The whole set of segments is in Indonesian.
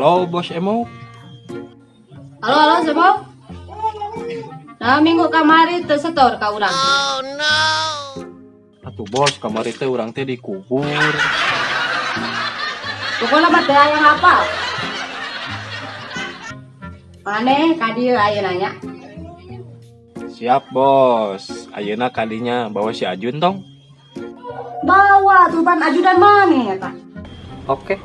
Halo, Bos Emo. Halo, Sebo. Nah, minggu kamari tersetor ka urang. Atuh Bos, kamari teh urang teh dikubur. Pokoknya mah teh aya apa? Maneh ka dieu aya nanya. Siap, Bos. Ayeuna kadinya bawa si Ajun tong. Bawa tuban ajudan maneh eta. Oke.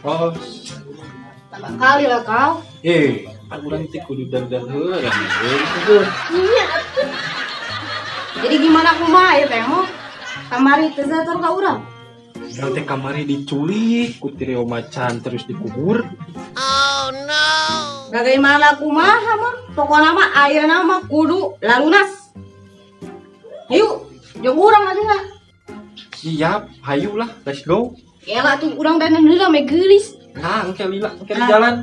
Bos. Tambah kali lah kau. Kan urang teh kudu dar-dar heurang kubur. Iya. Jadi gimana kumaha ya teh mo? Kamari tersetor ka urang. Urang teh kamari diculik ku trio macan terus dikubur. Bagaimana kumaha mah? Pokona mah ayeuna mah kudu lalunas. Ayo, jeung urang aja. Siap, hayulah, let's go. Kela tuh urang dan heula me geulis. Nah, engke lila, engke di jalan.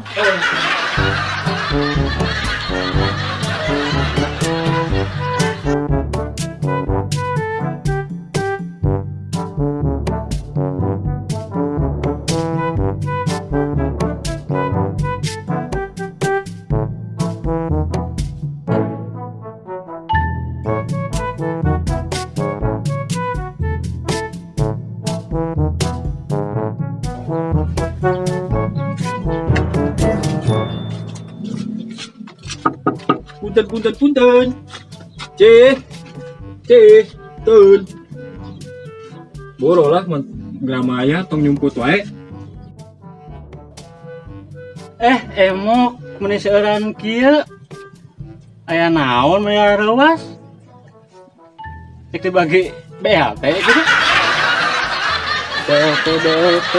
Punten. Tun. Boro lah gramaya tong nyumput wae. Emok meni seueuran kieu aya naon meni arawas cek dibagi BHT gitu. BLT.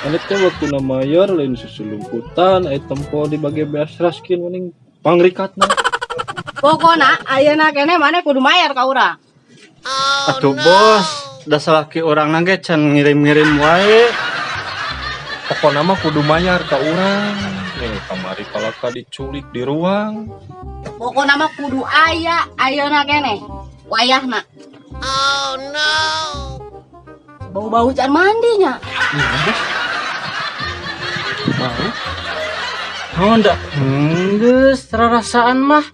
Ane teh waktu na mayor lain susulumputan aya tempo dibagi beas raskin mending pangrikatna. Pokona ayeuna kene maneh kudu mayar ka urang. Atuh bos, da salaki urang nage can ngirim-ngirim wae. Pokona mah kudu mayar ka urang. Kamari kalaka diculik di ruang. Pokona mah kudu aya ayeuna kene wayahna. Oh no. Bau-bau can mandinya. Mau? Honda, geus rasaan mah.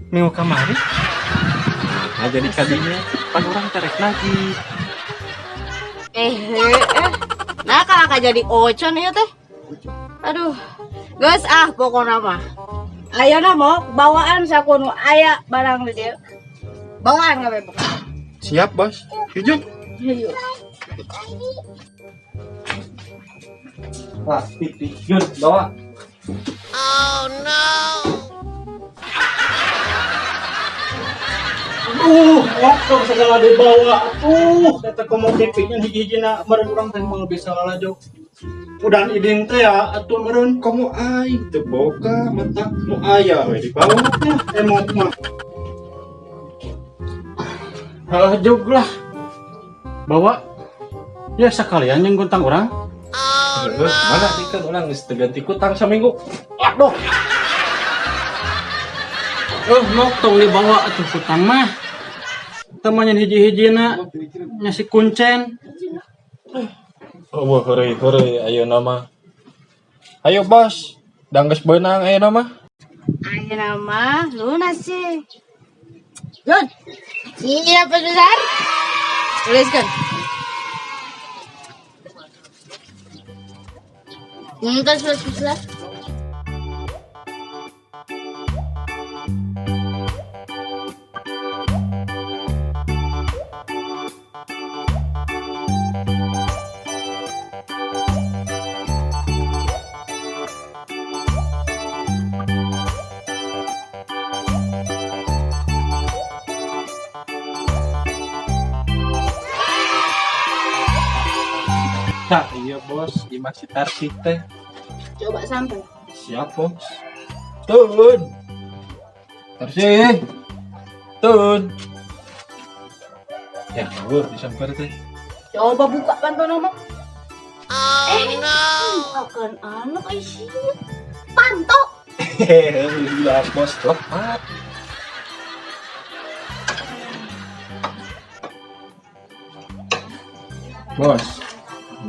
Minggu kamari Nah jadi kadinya pan urang terek lagi. Nah kalaka jadi ocon ieu teh. Aduh. Geus pokona mah. Ayeuna mau bawaan sakunu aya barang di dieu. Bawaan kabeh pokona. Siap, Bos. Hijau. Ayo. Wah, Jun, bawa. Waktu segala dibawa. Kata komoditinya hiji-hijina meureun urang teh moal bisa lalajok. Udah idin teh ya atuh meureun Kamu aing teu boga mata nu aya we di bawah. emok mah. Jog lah. Bawa. Ya sekalian yang guntang urang. Mana ikan urang geus teu ganti kutang saminggu. Aduh. Mau tong dibawa atuh kutang mah. Temannya hiji-hijina nya si kuncen. Oh, hore ayeuna mah. Ayo, Bos. Dangges beunang ayeuna mah. Ayeuna mah lunas sih. Jun. Siap besar. Tuliskan. Sudah. Nah, iya bos, Dimas Sitartik teh. Coba sampai. Siap bos. Turun. Bersih. Tun. Ya, disamper teh. Coba buka panto nama. Bukan anak isi. Panto. Hehehe, gila bos tepat. Bos,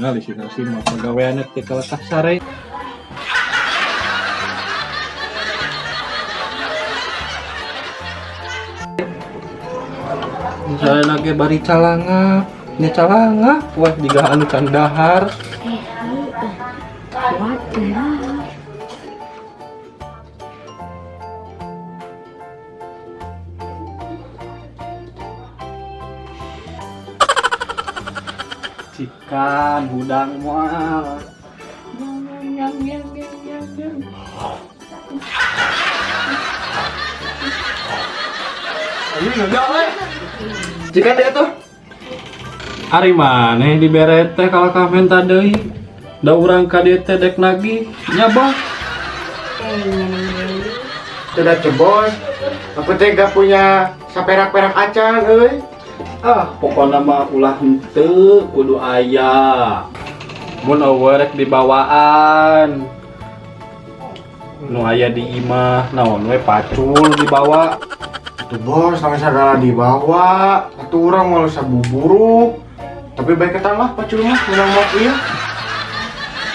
ngali sih nasi mah pegawaiannya teh kalau kasare. Misalnya lagi bari calanga, ini calanga, wah juga anu can dahar. Cikan, hudang mual. Ayo enggak euy. Cikan dia tuh. Ari maneh dibere teh kalau kamen tadi. Da urang ka dieu teh dek nagih nyabah. Sudah cebos, aku teh gak punya saperak-perak acan, euy. Ah, pokoknya mah ulah henteu kudu aya. Mun eueuh rek dibawaan. Nu aya di imah naon we pacul dibawa. Tuh bos, sama segala dibawa, atuh urang malah sabuburu. Tapi baik ketan lah pacul mah, menang mah ieu.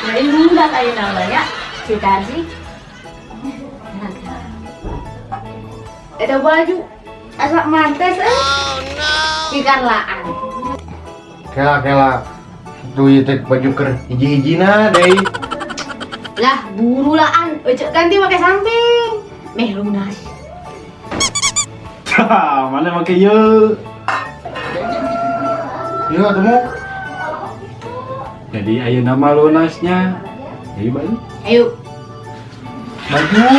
Ya ini udah kayak namanya si Tarsi. Ada baju asal mantes ikan laan. Kela tuh ieu teh baju keur hiji-hijina deui. Lah buru laan, ecek ganti pakai samping. Meh lunas. Hah, mana make ieu? Ieu atuh mu. Jadi ayeuna mah lunasnya. Ayo balik. Ayo. Baju.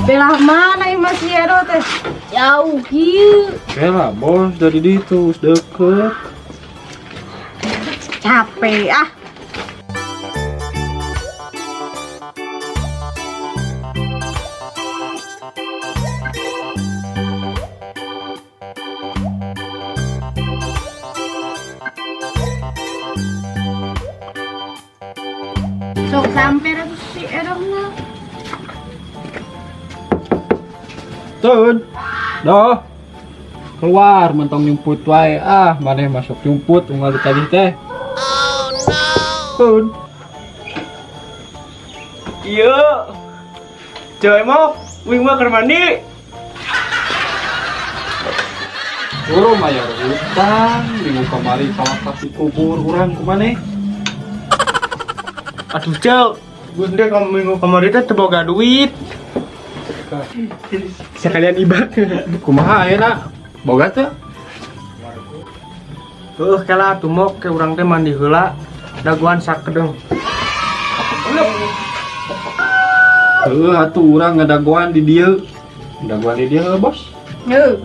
Belah mana yang masih ada teh? Jauh hiu. Kela bos dari ditu deket. Capek ah. Sok sampai ratu si erongna. Tun. Doh. Keluar mentong nyumput wae. Ah, maneh masuk nyumput unggal tadi teh. Oh no. Tun. Iya. Cewek mau wing mah keur mandi. Urang mayar utang minggu kamari salah kasih kubur urang kumaneh. Aduh, Cel. Gue deh kamu minggu kemarin teh teu boga duit. Sekalian iba. Kumaha ayeuna? Boga teh? Kela atuh mok ke urang teh mandi heula. Daguan sakedeng. Heuh atuh urang ngadagoan di dieu. Ngadagoan di dieu bos. Heuh.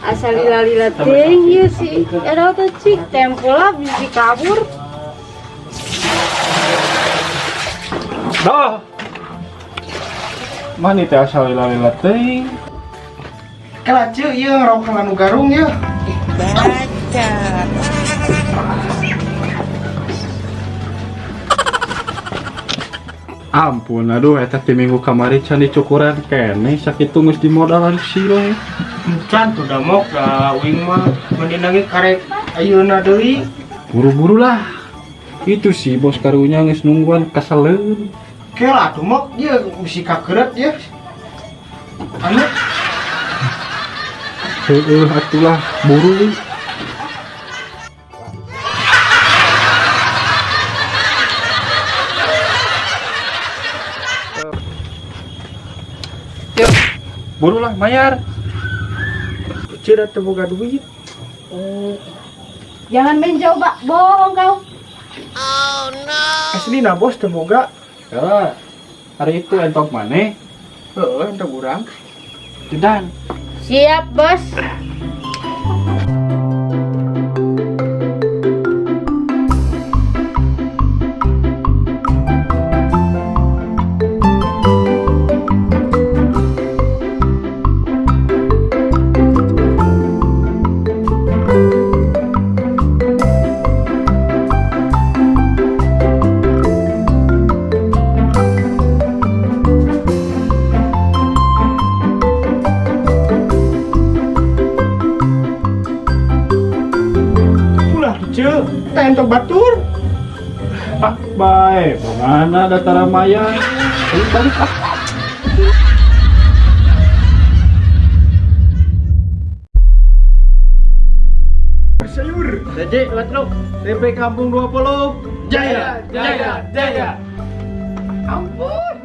Asal lila-lila tinggi sih. Ada tuh cik tempo lah bisa kabur. Dah. Mana teh asal lila-lila teh? Kela ceu ieu ngarok anu garung ya. Ampun, aduh eta ti minggu kamari can dicukuran keneh sakitu geus dimodalan silo. Can tuh da mok da wing mah mending lagi karek ayeuna deui. Buru-buru lah. Itu sih bos karunya geus nungguan kasaleun. Kela tuh mak dia mesti kakeret ya. Anu atulah buru. Yuk, burulah bayar. Cira teu boga duit. Jangan mencoba bohong kau. Aslina bos teu boga. Ya, hari itu entok maneh. Heeh, entar urang. Cedan. Siap, Bos. Ulah ceu, teh entok batur. Ah, baik. Mana ada Taramaya? Ayo balik ah. Sayur. Jadi, Watro, TP Kampung 20. Jaya, jaya, jaya. Ampun.